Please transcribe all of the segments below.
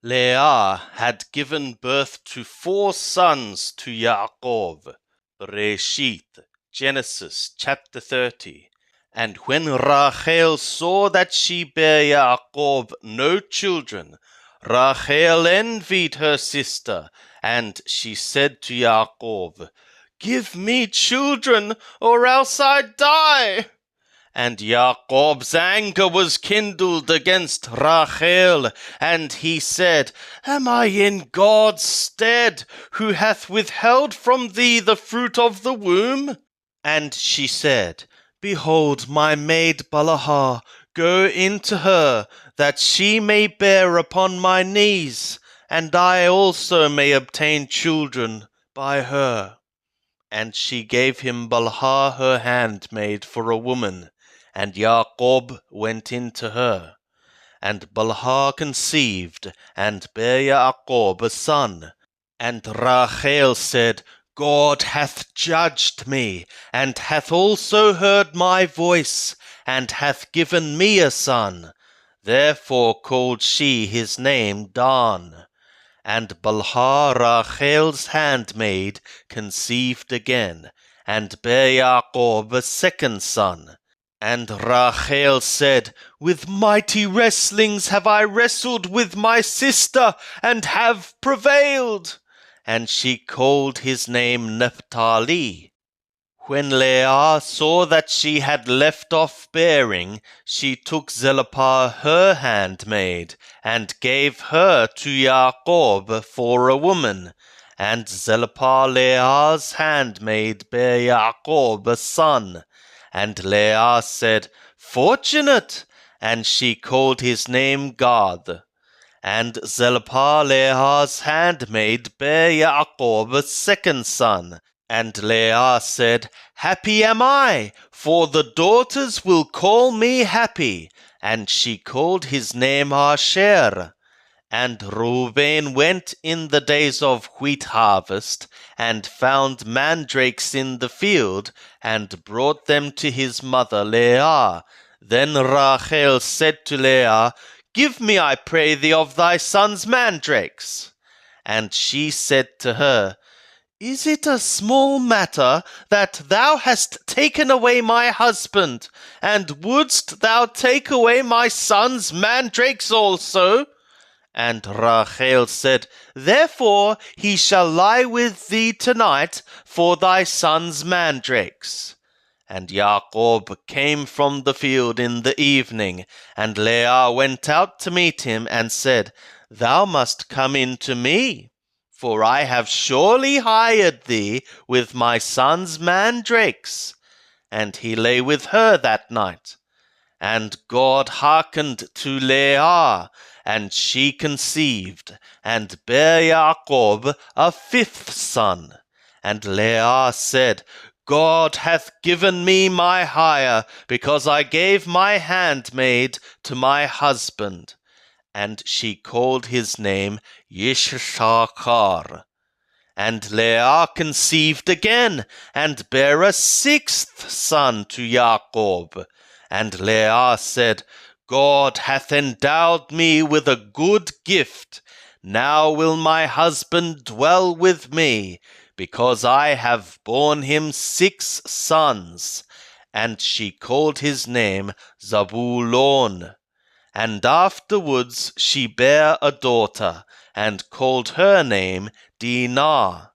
Leah had given birth to 4 sons to Yaakov. Bereshit, Genesis chapter 30. And when Rachel saw that she bare Yaakov no children, Rachel envied her sister, and she said to Yaakov, "Give me children, or else I die." And Jacob's anger was kindled against Rachel, and he said, "Am I in God's stead, who hath withheld from thee the fruit of the womb?" And she said, "Behold, my maid Bilhah, go into her, that she may bear upon my knees, and I also may obtain children by her." And she gave him Bilhah her handmaid for a woman, and Jacob went in to her. And Bilhah conceived, and bare Jacob a son. And Rachel said, "God hath judged me, and hath also heard my voice, and hath given me a son." Therefore called she his name Dan. And Bilhah Rachel's handmaid conceived again, and bare Jacob a second son. And Rachel said, "With mighty wrestlings have I wrestled with my sister, and have prevailed." And she called his name Naphtali. When Leah saw that she had left off bearing, she took Zilpah her handmaid, and gave her to Jacob for a woman. And Zilpah Leah's handmaid bare Jacob a son. And Leah said, "Fortunate," and she called his name Garth. And Zilpah Leah's handmaid bare Jacob a second son. And Leah said, "Happy am I, for the daughters will call me happy." And she called his name Asher. And Reuben went in the days of wheat harvest, and found mandrakes in the field, and brought them to his mother Leah. Then Rachel said to Leah, "Give me, I pray thee, of thy son's mandrakes." And she said to her, "Is it a small matter that thou hast taken away my husband, and wouldst thou take away my son's mandrakes also?" And Rachel said, "Therefore he shall lie with thee tonight for thy son's mandrakes." And Jacob came from the field in the evening, and Leah went out to meet him, and said, "Thou must come in to me, for I have surely hired thee with my son's mandrakes." And he lay with her that night. And God hearkened to Leah, and she conceived, and bare Jacob a 5th son. And Leah said, "God hath given me my hire, because I gave my handmaid to my husband." And she called his name Yishshachar. And Leah conceived again, and bare a 6th son to Jacob. And Leah said, "God hath endowed me with a good gift. Now will my husband dwell with me, because I have borne him 6 sons." And she called his name Zabulon. And afterwards she bare a daughter, and called her name Dinah.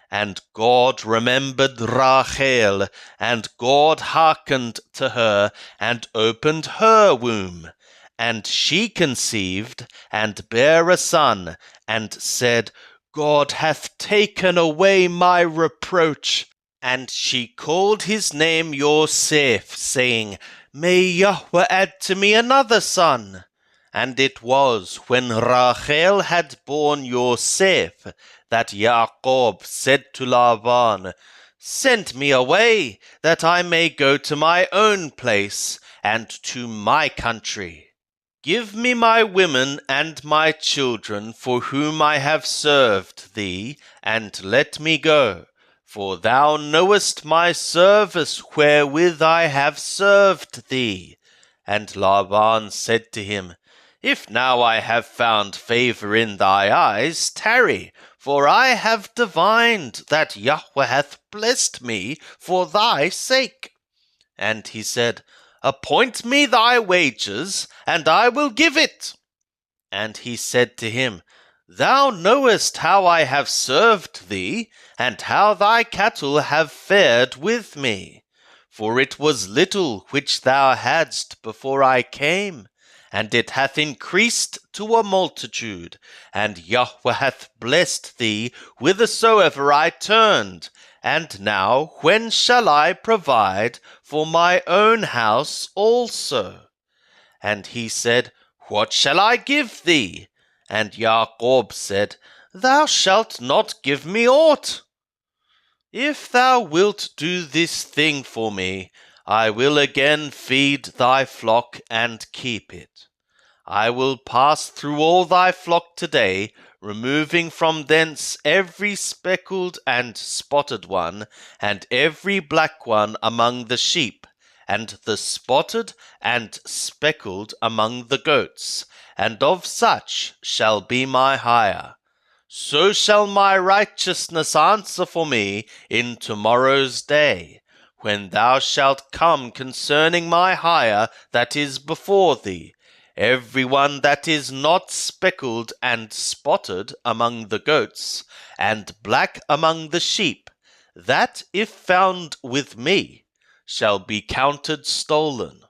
And God remembered Rachel, and God hearkened to her, and opened her womb. And she conceived, and bare a son, and said, "God hath taken away my reproach." And she called his name Yosef, saying, "May Yahweh add to me another son." And it was when Rachel had borne Yosef that Jacob said to Laban, "Send me away, that I may go to my own place, and to my country. Give me my women and my children, for whom I have served thee, and let me go. For thou knowest my service wherewith I have served thee." And Laban said to him, If now I have found favor in thy eyes, tarry, for I have divined that Yahweh hath blessed me for thy sake. And he said, Appoint me thy wages, and I will give it. And he said to him, Thou knowest how I have served thee, and how thy cattle have fared with me. For it was little which thou hadst before I came, and it hath increased to a multitude, and Yahweh hath blessed thee whithersoever I turned. And now when shall I provide for my own house also? And he said, What shall I give thee? And Jacob said, Thou shalt not give me aught. If thou wilt do this thing for me, I will again feed thy flock and keep it. I will pass through all thy flock today, removing from thence every speckled and spotted one, and every black one among the sheep, and the spotted and speckled among the goats, and of such shall be my hire. So shall my righteousness answer for me in tomorrow's day, when thou shalt come concerning my hire that is before thee. Every one that is not speckled and spotted among the goats, and black among the sheep, that, if found with me, shall be counted stolen.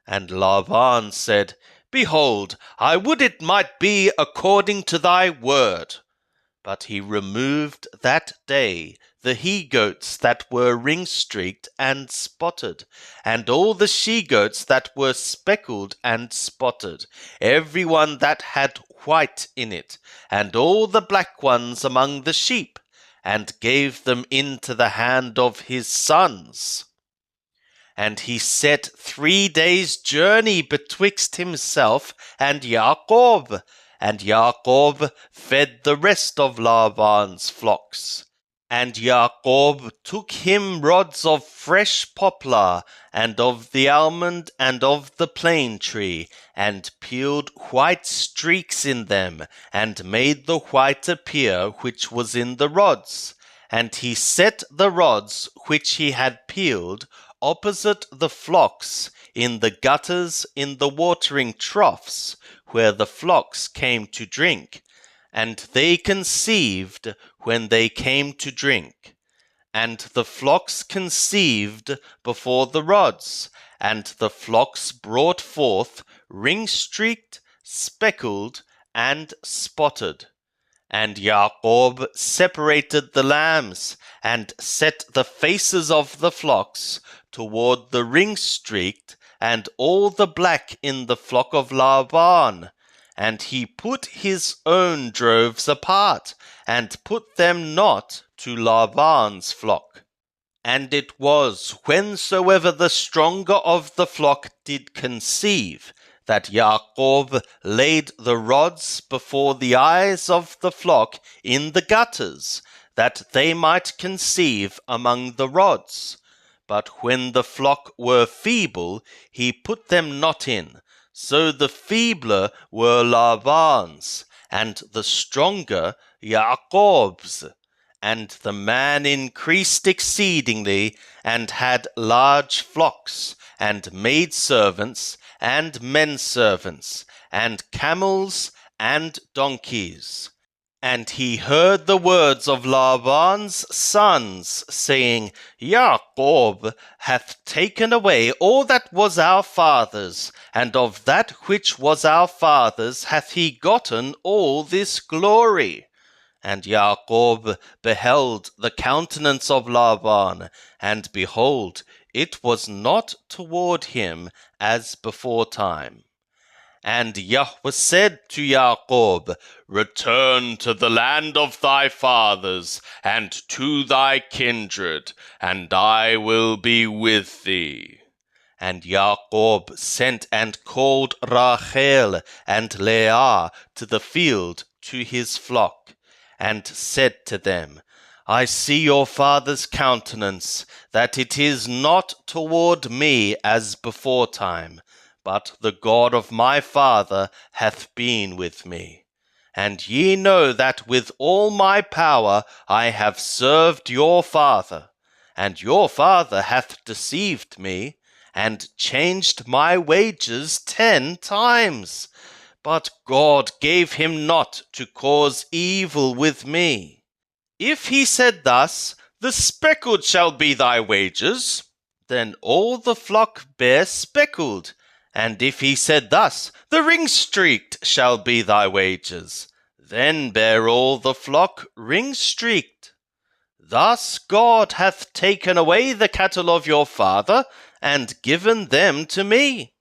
And Laban said, Behold, I would it might be according to thy word. But he removed that day the he-goats that were ring-streaked and spotted, and all the she-goats that were speckled and spotted, every one that had white in it, and all the black ones among the sheep, and gave them into the hand of his sons. And he set 3 days' journey betwixt himself and Jacob, and Jacob fed the rest of Laban's flocks. And Jacob took him rods of fresh poplar, and of the almond, and of the plane tree, and peeled white streaks in them, and made the white appear which was in the rods. And he set the rods which he had peeled opposite the flocks in the gutters in the watering troughs, where the flocks came to drink. And they conceived when they came to drink. And the flocks conceived before the rods, and the flocks brought forth ring-streaked, speckled, and spotted. And Jacob separated the lambs, and set the faces of the flocks toward the ring-streaked, and all the black in the flock of Laban. And he put his own droves apart, and put them not to Laban's flock. And it was whensoever the stronger of the flock did conceive, that Jacob laid the rods before the eyes of the flock in the gutters, that they might conceive among the rods. But when the flock were feeble, he put them not in. So the feebler were Laban's, and the stronger Jacob's. And the man increased exceedingly, and had large flocks, and maidservants, and menservants, and camels, and donkeys. And he heard the words of Laban's sons, saying, Jacob hath taken away all that was our father's, and of that which was our father's hath he gotten all this glory. And Jacob beheld the countenance of Laban, and behold, it was not toward him as beforetime. And Yahweh said to Jacob, Return to the land of thy fathers, and to thy kindred, and I will be with thee. And Jacob sent and called Rachel and Leah to the field to his flock, and said to them, I see your father's countenance, that it is not toward me as beforetime, but the God of my father hath been with me. And ye know that with all my power I have served your father, and your father hath deceived me, and changed my wages 10 times. But God gave him not to cause evil with me. If he said thus, the speckled shall be thy wages, then all the flock bear speckled. And if he said thus, the ring-streaked shall be thy wages, then bear all the flock ring-streaked. Thus God hath taken away the cattle of your father, and given them to me.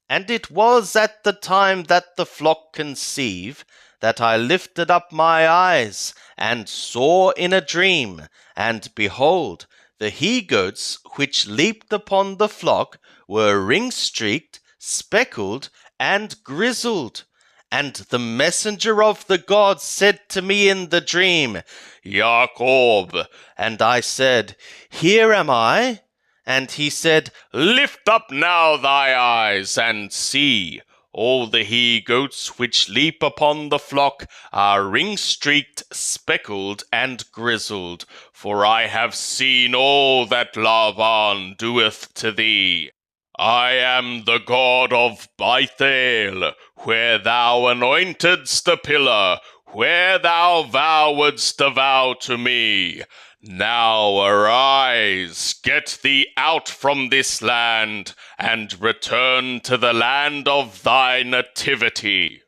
And it was at the time that the flock conceive, that I lifted up my eyes, and saw in a dream, and behold, the he-goats which leaped upon the flock were ring-streaked, speckled, and grizzled. And the messenger of the God said to me in the dream, Jacob. And I said, Here am I. And he said, Lift up now thy eyes, and see. All the he-goats which leap upon the flock are ring-streaked, speckled, and grizzled. For I have seen all that Laban doeth to thee. I am the God of Bethel, where thou anointedst the pillar, where thou vowedst a vow to me. Now arise, get thee out from this land, and return to the land of thy nativity.